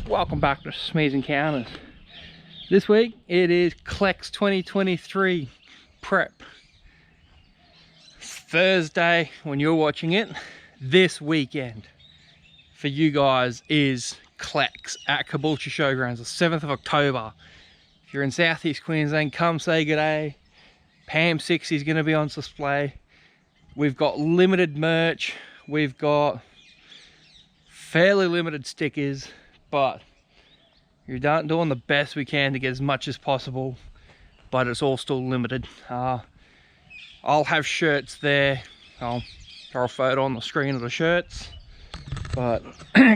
Welcome back to Smees Encounters. This week it is Clecs 2023 Prep. Thursday when you're watching it. This weekend for you guys is Clecs at Caboolture Showgrounds, the 7th of October. If you're in Southeast Queensland, come say good day. Pam 60 is going to be on display. We've got limited merch. We've got fairly limited stickers, but you're doing the best we can to get as much as possible, but it's all still limited. I'll have shirts there. I'll throw a photo on the screen of the shirts. But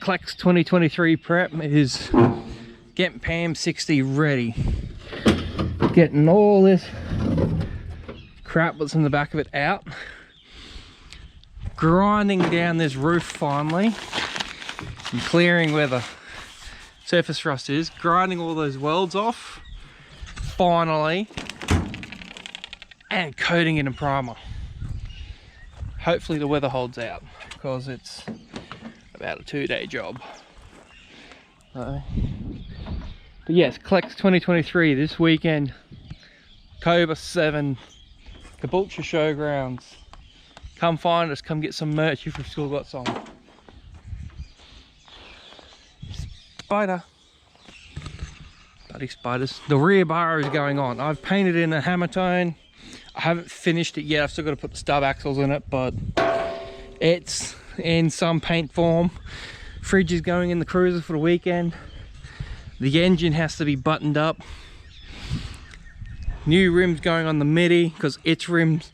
Clecs 2023 Prep is getting Pam 60 ready. Getting all this crap that's in the back of it out. Grinding down this roof finally. And clearing where the surface rust is, grinding all those welds off finally, and coating it in primer. Hopefully the weather holds out, because it's about a 2-day job. But yes, Clecs 2023 this weekend, October 7, Caboolture Showgrounds. Come find us, come get some merch if we've still got some. Spider. Bloody spiders. The rear bar is going on. I've painted in a hammer tone. I haven't finished it yet. I've still got to put the stub axles in it, but it's in some paint form. Fridge is going in the cruiser for the weekend. The engine has to be buttoned up. New rims going on the midi because its rims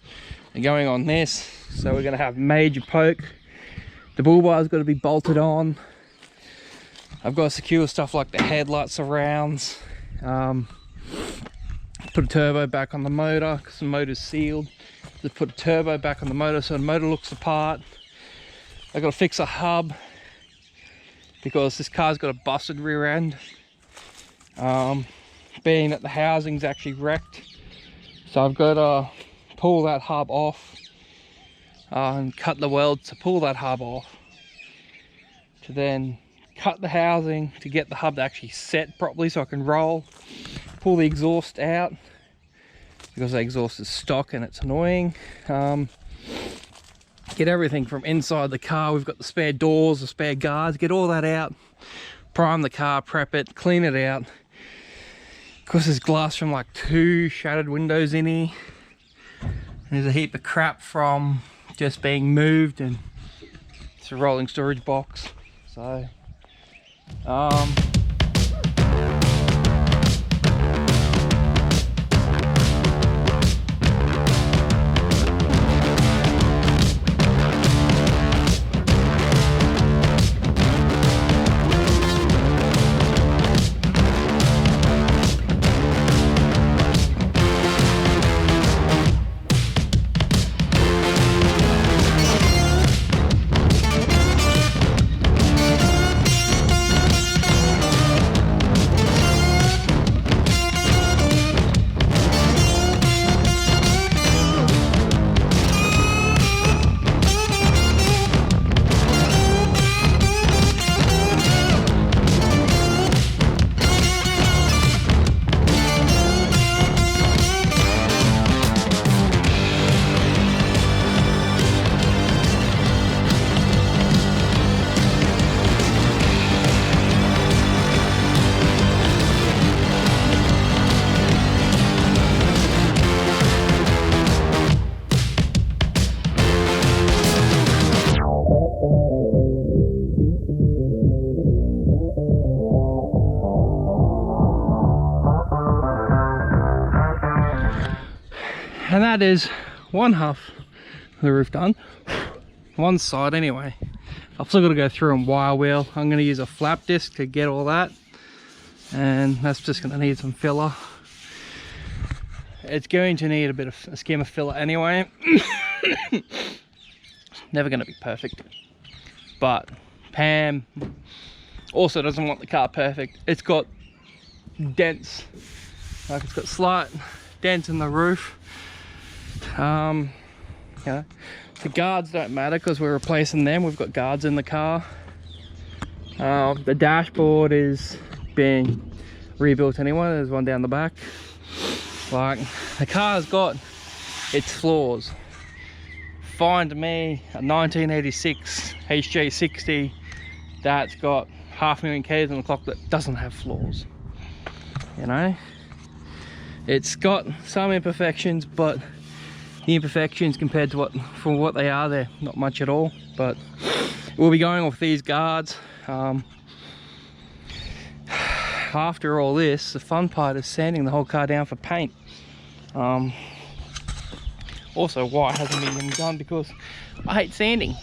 are going on this. So we're going to have major poke. The bull bar's got to be bolted on. I've got to secure stuff like the headlight surrounds. Put a turbo back on the motor because the motor's sealed. Just put a turbo back on the motor so the motor looks the part. I've got to fix a hub because this car's got a busted rear end. Being that the housing's actually wrecked. So I've got to pull that hub off and cut the welds to pull that hub off. To then cut the housing to get the hub to actually set properly so I can roll, pull the exhaust out because the exhaust is stock and it's annoying. Get everything from inside the car. We've got the spare doors, the spare guards, get all that out, prime the car, prep it, clean it out. Because there's glass from like 2 shattered windows in here. There's a heap of crap from just being moved, and it's a rolling storage box. So and that is one half of the roof done. One side anyway. I've still got to go through and wire wheel. I'm going to use a flap disc to get all that, and that's just going to need some filler. It's going to need a bit of a skim of filler anyway. Never going to be perfect, but Pam also doesn't want the car perfect. It's got dents, like it's got slight dents in the roof. You know, the guards don't matter because we're replacing them. We've got guards in the car. The dashboard is being rebuilt anyway. There's one down the back. Like, the car's got its flaws. Find me a 1986 HJ60 that's got 500,000 k's on the clock that doesn't have flaws. You know, it's got some imperfections, but the imperfections compared to what they are, they're not much at all. But we'll be going off these guards. After all this, the fun part is sanding the whole car down for paint. Also, why it hasn't been getting done, because I hate sanding,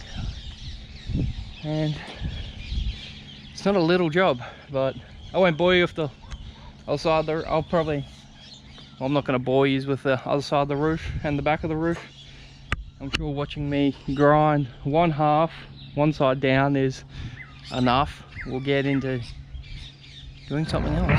and it's not a little job. But I won't bore you with the other side. I'm not going to bore you with the other side of the roof and the back of the roof. I'm sure watching me grind one side down is enough. We'll get into doing something else.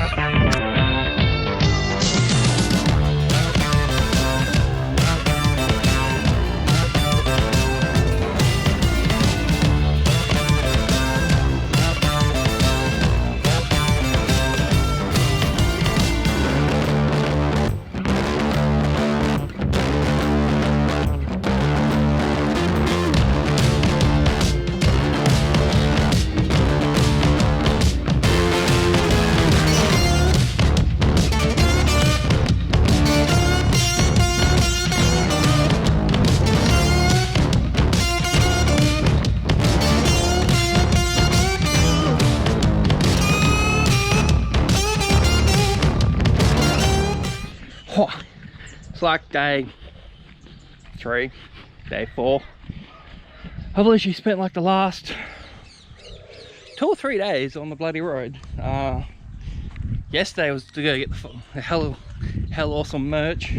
It's like day 3, day 4. I've literally spent like the last 2 or 3 days on the bloody road. Yesterday was to go get the hell awesome merch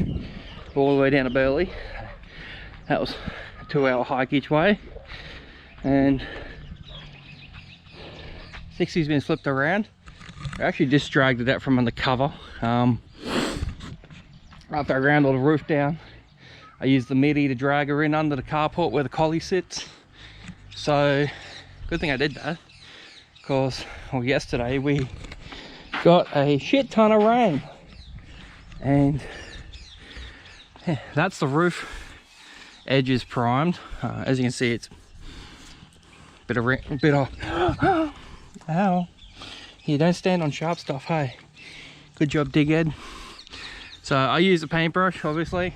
all the way down to Burleigh. That was a 2-hour hike each way, and 60's been flipped around. I actually just dragged it out from under cover. After I ground all the roof down, I used the midi to drag her in under the carport where the collie sits. So good thing I did that, because yesterday we got a shit ton of rain, and yeah, that's the roof. Edge is primed. As you can see, it's a bit of ow. Here, don't stand on sharp stuff, hey. Good job, dighead. So I use a paintbrush, obviously.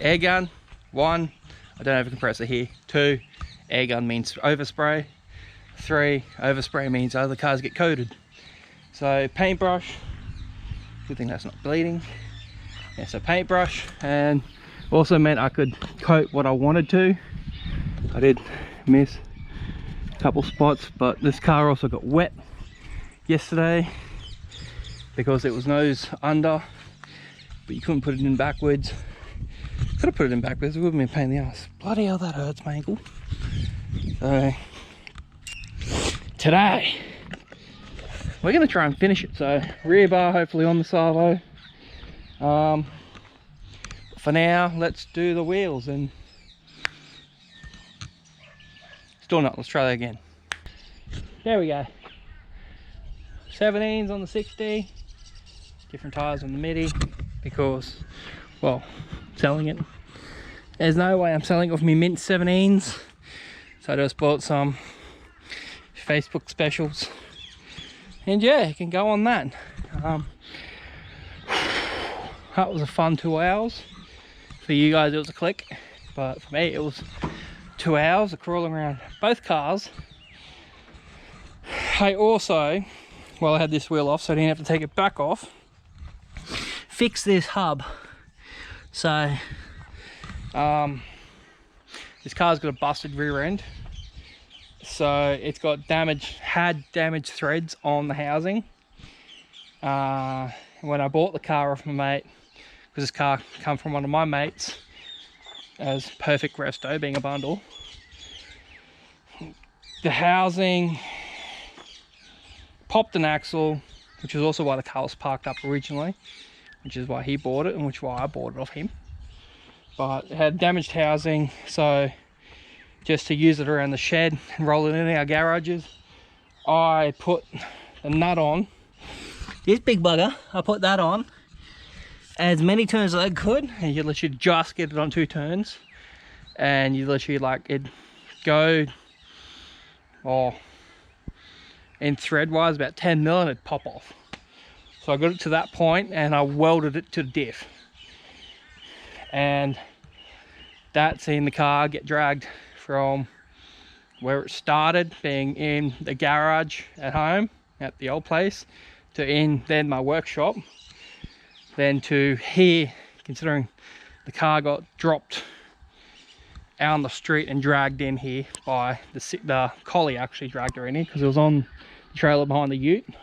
Air gun, 1, I don't have a compressor here. 2, air gun means overspray. 3, overspray means other cars get coated. So paintbrush, good thing that's not bleeding. Yeah, so paintbrush, and also meant I could coat what I wanted to. I did miss a couple spots, but this car also got wet yesterday, because it was nose under, but you couldn't put it in backwards. Could have put it in backwards, it would have been a pain in the ass. Bloody hell, that hurts my ankle. So today we're going to try and finish it. So rear bar hopefully on the salvo. For now, let's do the wheels, and still not. Let's try that again. There we go. 17s on the 60. Different tires on the midi, because, well, selling it. There's no way I'm selling it off me mint 17s. So I just bought some Facebook specials. And yeah, you can go on that. That was a fun 2 hours. For you guys, it was a click. But for me, it was 2 hours of crawling around both cars. I also, well, I had this wheel off, so I didn't have to take it back off. Fix this hub. So this car's got a busted rear end, so it's got had damaged threads on the housing. When I bought the car off my mate, because this car come from one of my mates as perfect resto, being a bundle, the housing popped an axle, which is also why the car was parked up originally, which is why he bought it, and which is why I bought it off him. But it had damaged housing, so just to use it around the shed and roll it in our garages. I put the nut on. This big bugger, I put that on as many turns as I could, and you literally just get it on 2 turns, and you literally like it go, oh, in thread wise about 10 mil and it'd pop off. So I got it to that point and I welded it to the diff, and that's seen the car get dragged from where it started, being in the garage at home at the old place, to in then my workshop, then to here, considering the car got dropped out on the street and dragged in here by the collie. Actually dragged her in here because it was on the trailer behind the ute, and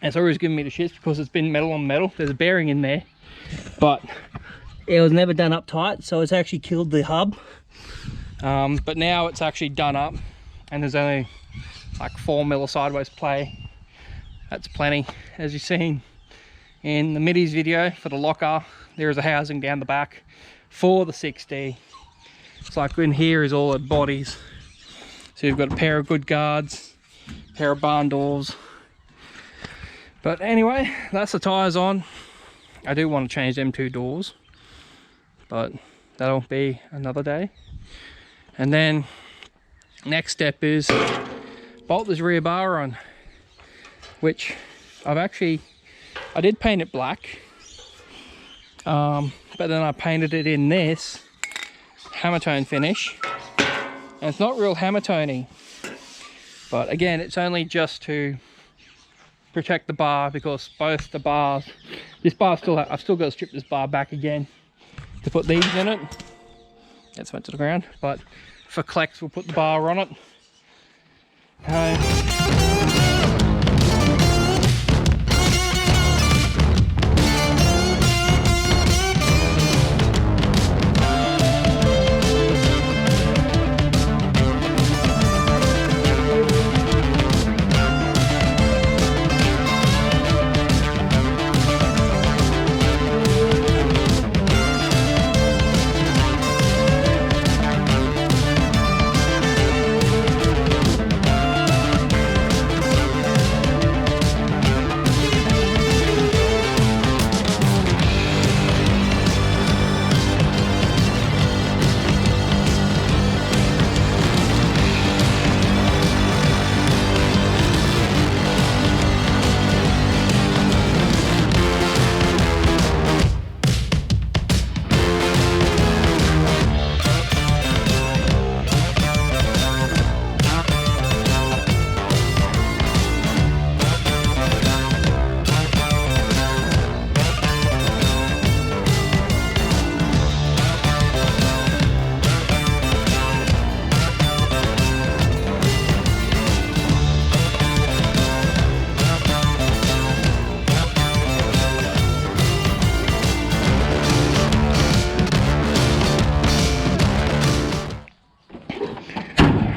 it's always giving me the shits because it's been metal on metal. There's a bearing in there, but it was never done up tight, so it's actually killed the hub. But now it's actually done up, and there's only like 4 mil of sideways play. That's plenty. As you've seen in the middies video for the locker, there is a housing down the back for the 6D. It's like in here is all the bodies. So you've got a pair of good guards, a pair of barn doors. But anyway, that's the tyres on. I do want to change them 2 doors, but that'll be another day. And then next step is bolt this rear bar on, which I did paint it black, but then I painted it in this hammer tone finish, and it's not real hammer tony, but again it's only just to protect the bar, because both the bars, this bar I've still got to strip this bar back again to put these in it. That's went to the ground, but for Clecs we'll put the bar on it.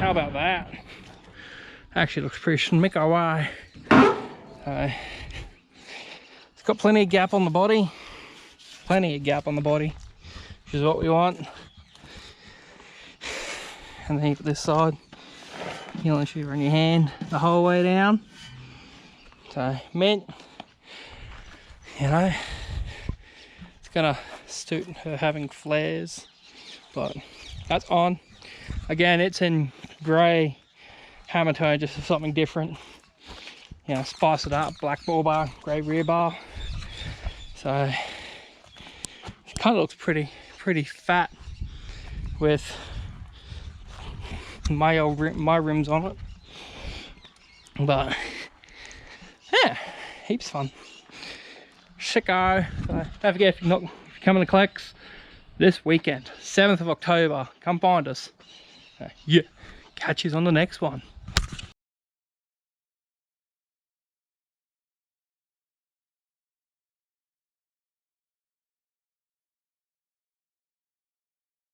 How about that? Actually looks pretty slick away. It's got plenty of gap on the body. Which is what we want. And then you put this side, you literally run your hand the whole way down. So mint, you know, it's gonna suit her having flares, but that's on. Again, it's in grey hammer tone, just for something different. You know, spice it up, black ball bar, grey rear bar. So it kind of looks pretty fat with my rims on it. But yeah, heaps fun. Sicko. So don't forget, if you're coming to Clecs this weekend, 7th of October, come find us. Yeah, catch you on the next one.